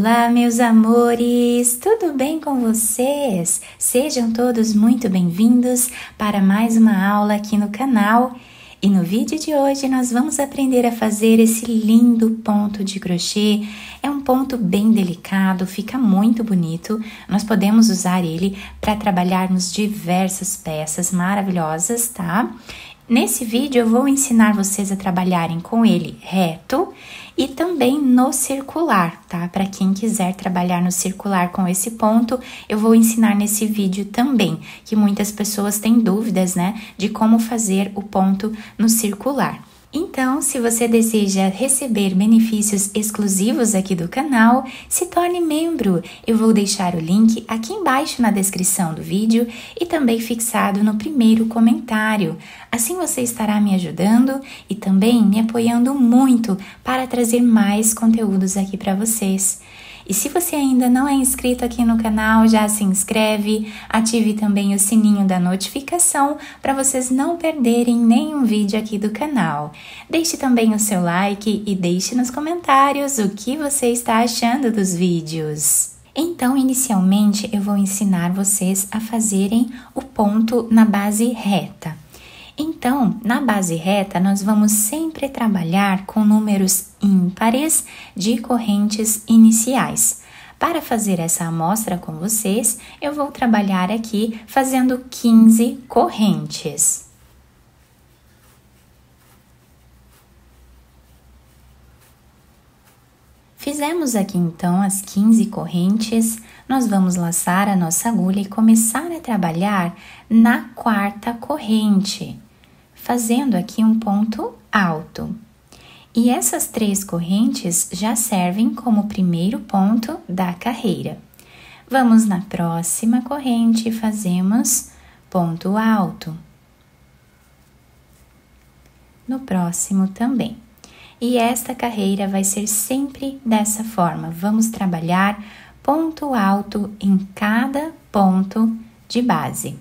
Olá, meus amores! Tudo bem com vocês? Sejam todos muito bem-vindos para mais uma aula aqui no canal. E no vídeo de hoje nós vamos aprender a fazer esse lindo ponto de crochê. É um ponto bem delicado, fica muito bonito. Nós podemos usar ele para trabalharmos diversas peças maravilhosas, tá? Nesse vídeo eu vou ensinar vocês a trabalharem com ele reto e também no circular, tá? Para quem quiser trabalhar no circular com esse ponto, eu vou ensinar nesse vídeo também, que muitas pessoas têm dúvidas, né, de como fazer o ponto no circular. Então, se você deseja receber benefícios exclusivos aqui do canal, se torne membro. Eu vou deixar o link aqui embaixo na descrição do vídeo e também fixado no primeiro comentário. Assim você estará me ajudando e também me apoiando muito para trazer mais conteúdos aqui para vocês. E se você ainda não é inscrito aqui no canal, já se inscreve, ative também o sininho da notificação para vocês não perderem nenhum vídeo aqui do canal. Deixe também o seu like e deixe nos comentários o que você está achando dos vídeos. Então, inicialmente, eu vou ensinar vocês a fazerem o ponto na base reta. Então, na base reta, nós vamos sempre trabalhar com números ímpares de correntes iniciais. Para fazer essa amostra com vocês, eu vou trabalhar aqui fazendo 15 correntes. Fizemos aqui então as 15 correntes, nós vamos laçar a nossa agulha e começar a trabalhar na quarta corrente, fazendo aqui um ponto alto. E essas 3 correntes já servem como primeiro ponto da carreira. Vamos na próxima corrente e fazemos ponto alto. No próximo também. E esta carreira vai ser sempre dessa forma. Vamos trabalhar ponto alto em cada ponto de base.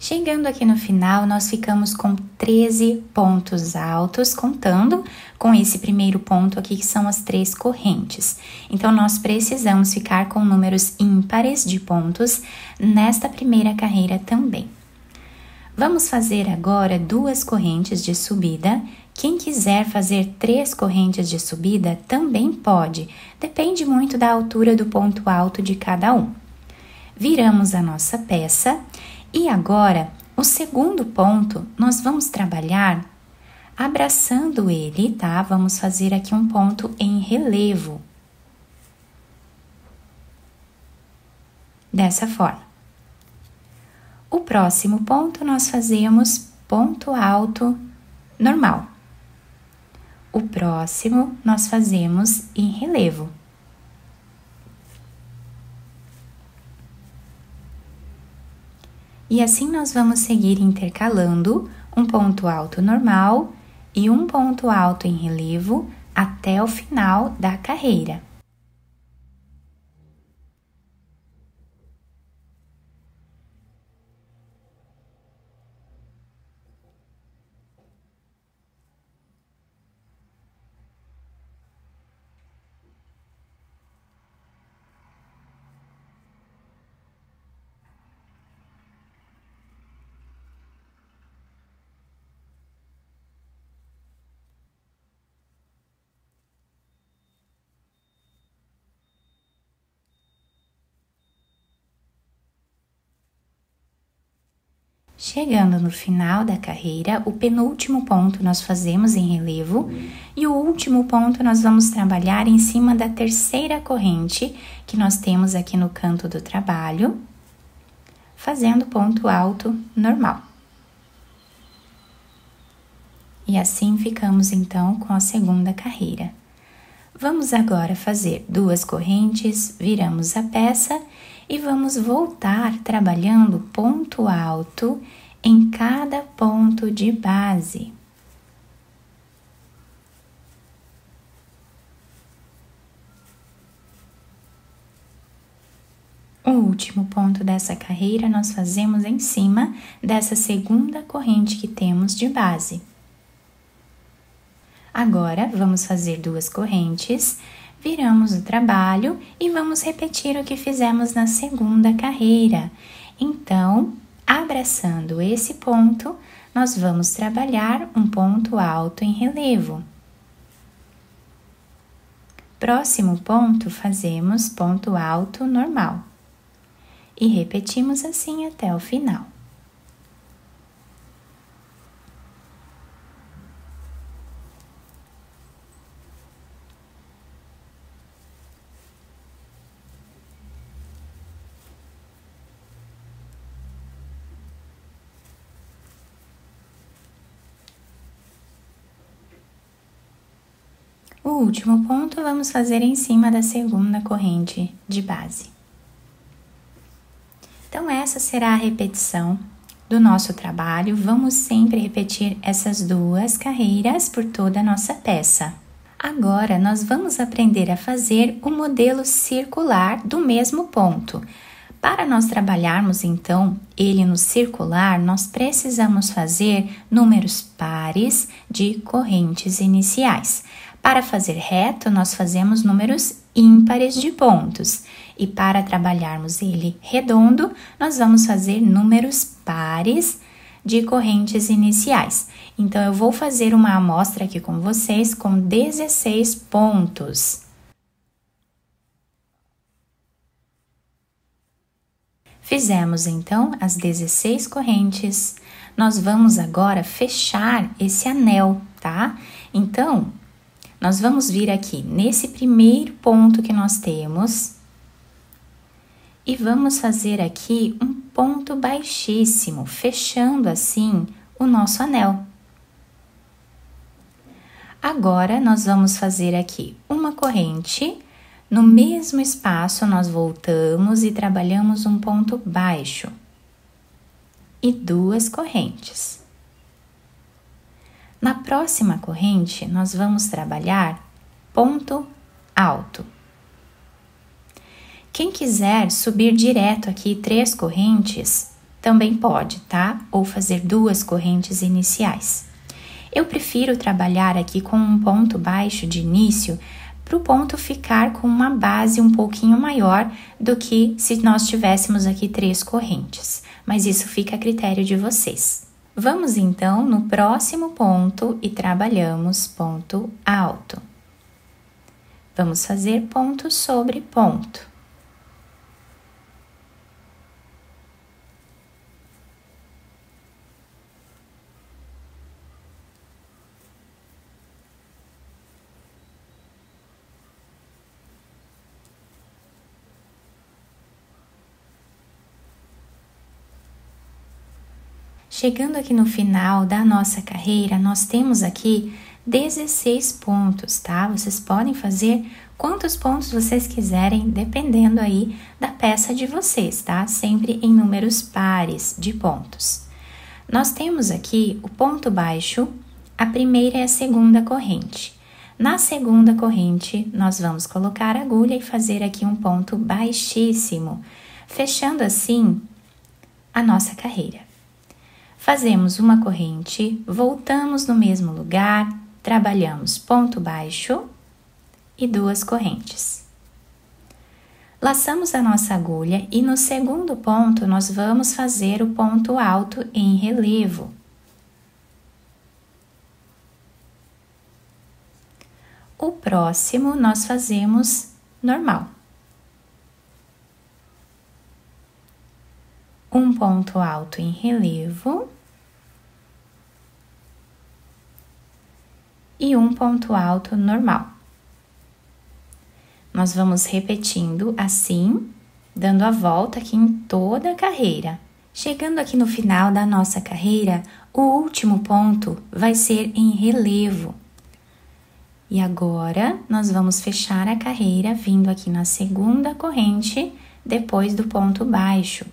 Chegando aqui no final, nós ficamos com 13 pontos altos, contando com esse primeiro ponto aqui, que são as 3 correntes. Então, nós precisamos ficar com números ímpares de pontos nesta primeira carreira também. Vamos fazer agora 2 correntes de subida. Quem quiser fazer 3 correntes de subida também pode, depende muito da altura do ponto alto de cada um. Viramos a nossa peça. E agora, o segundo ponto, nós vamos trabalhar abraçando ele, tá? Vamos fazer aqui um ponto em relevo. Dessa forma. O próximo ponto, nós fazemos ponto alto normal. O próximo, nós fazemos em relevo. E assim nós vamos seguir intercalando um ponto alto normal e um ponto alto em relevo até o final da carreira. Chegando no final da carreira, o penúltimo ponto nós fazemos em relevo e o último ponto nós vamos trabalhar em cima da terceira corrente que nós temos aqui no canto do trabalho, fazendo ponto alto normal. E assim ficamos então com a segunda carreira. Vamos agora fazer 2 correntes, viramos a peça e vamos voltar trabalhando ponto alto em cada ponto de base. O último ponto dessa carreira nós fazemos em cima dessa segunda corrente que temos de base. Agora, vamos fazer 2 correntes, viramos o trabalho e vamos repetir o que fizemos na segunda carreira. Então, abraçando esse ponto, nós vamos trabalhar um ponto alto em relevo. Próximo ponto, fazemos ponto alto normal. E repetimos assim até o final. O último ponto vamos fazer em cima da segunda corrente de base. Então, essa será a repetição do nosso trabalho. Vamos sempre repetir essas 2 carreiras por toda a nossa peça. Agora, nós vamos aprender a fazer o modelo circular do mesmo ponto. Para nós trabalharmos, então, ele no circular, nós precisamos fazer números pares de correntes iniciais. Para fazer reto, nós fazemos números ímpares de pontos. E para trabalharmos ele redondo, nós vamos fazer números pares de correntes iniciais. Então, eu vou fazer uma amostra aqui com vocês com 16 pontos. Fizemos, então, as 16 correntes. Nós vamos agora fechar esse anel, tá? Então, nós vamos vir aqui nesse primeiro ponto que nós temos e vamos fazer aqui um ponto baixíssimo, fechando assim o nosso anel. Agora, nós vamos fazer aqui uma corrente, no mesmo espaço nós voltamos e trabalhamos um ponto baixo e 2 correntes. Na próxima corrente, nós vamos trabalhar ponto alto. Quem quiser subir direto aqui 3 correntes, também pode, tá? Ou fazer 2 correntes iniciais. Eu prefiro trabalhar aqui com um ponto baixo de início, para o ponto ficar com uma base um pouquinho maior do que se nós tivéssemos aqui 3 correntes. Mas isso fica a critério de vocês. Vamos então no próximo ponto e trabalhamos ponto alto. Vamos fazer ponto sobre ponto. Chegando aqui no final da nossa carreira, nós temos aqui 16 pontos, tá? Vocês podem fazer quantos pontos vocês quiserem, dependendo aí da peça de vocês, tá? Sempre em números pares de pontos. Nós temos aqui o ponto baixo, a primeira e a segunda corrente. Na segunda corrente, nós vamos colocar a agulha e fazer aqui um ponto baixíssimo, fechando assim a nossa carreira. Fazemos uma corrente, voltamos no mesmo lugar, trabalhamos ponto baixo e 2 correntes. Laçamos a nossa agulha e no segundo ponto nós vamos fazer o ponto alto em relevo. O próximo nós fazemos normal. Um ponto alto em relevo e um ponto alto normal. Nós vamos repetindo assim, dando a volta aqui em toda a carreira. Chegando aqui no final da nossa carreira, o último ponto vai ser em relevo. E agora, nós vamos fechar a carreira vindo aqui na segunda corrente depois do ponto baixo.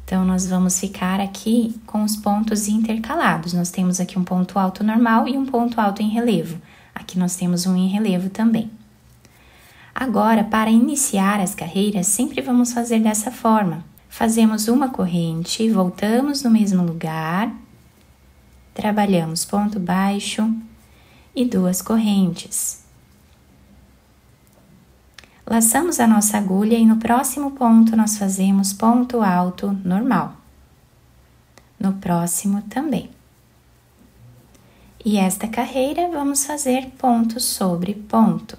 Então, nós vamos ficar aqui com os pontos intercalados. Nós temos aqui um ponto alto normal e um ponto alto em relevo. Aqui nós temos um em relevo também. Agora, para iniciar as carreiras, sempre vamos fazer dessa forma. Fazemos uma corrente, voltamos no mesmo lugar, trabalhamos ponto baixo e 2 correntes. Laçamos a nossa agulha e no próximo ponto nós fazemos ponto alto normal. No próximo também. E esta carreira vamos fazer ponto sobre ponto,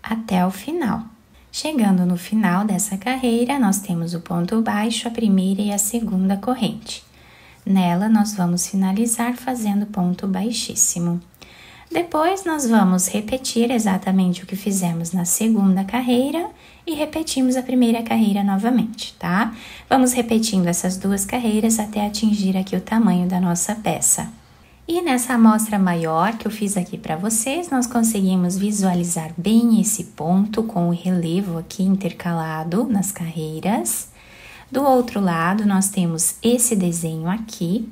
até o final. Chegando no final dessa carreira, nós temos o ponto baixo, a primeira e a segunda corrente. Nela, nós vamos finalizar fazendo ponto baixíssimo. Depois, nós vamos repetir exatamente o que fizemos na segunda carreira e repetimos a primeira carreira novamente, tá? Vamos repetindo essas 2 carreiras até atingir aqui o tamanho da nossa peça. E nessa amostra maior que eu fiz aqui para vocês, nós conseguimos visualizar bem esse ponto com o relevo aqui intercalado nas carreiras. Do outro lado, nós temos esse desenho aqui,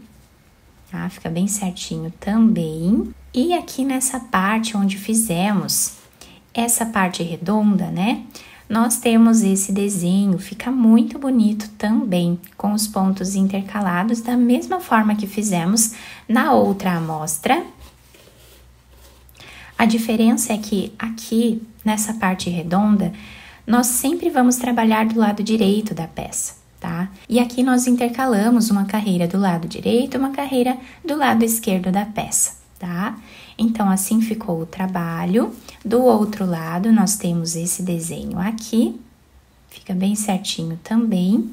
tá? Fica bem certinho também. E aqui nessa parte onde fizemos essa parte redonda, né? Nós temos esse desenho, fica muito bonito também, com os pontos intercalados, da mesma forma que fizemos na outra amostra. A diferença é que aqui, nessa parte redonda, nós sempre vamos trabalhar do lado direito da peça, tá? E aqui nós intercalamos uma carreira do lado direito e uma carreira do lado esquerdo da peça, tá? Então, assim ficou o trabalho. Do outro lado, nós temos esse desenho aqui. Fica bem certinho também.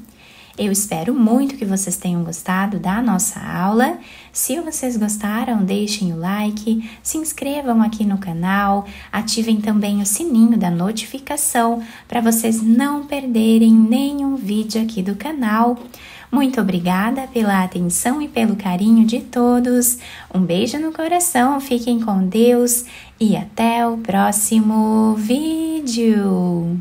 Eu espero muito que vocês tenham gostado da nossa aula. Se vocês gostaram, deixem o like, se inscrevam aqui no canal, ativem também o sininho da notificação para vocês não perderem nenhum vídeo aqui do canal. Muito obrigada pela atenção e pelo carinho de todos. Um beijo no coração, fiquem com Deus e até o próximo vídeo.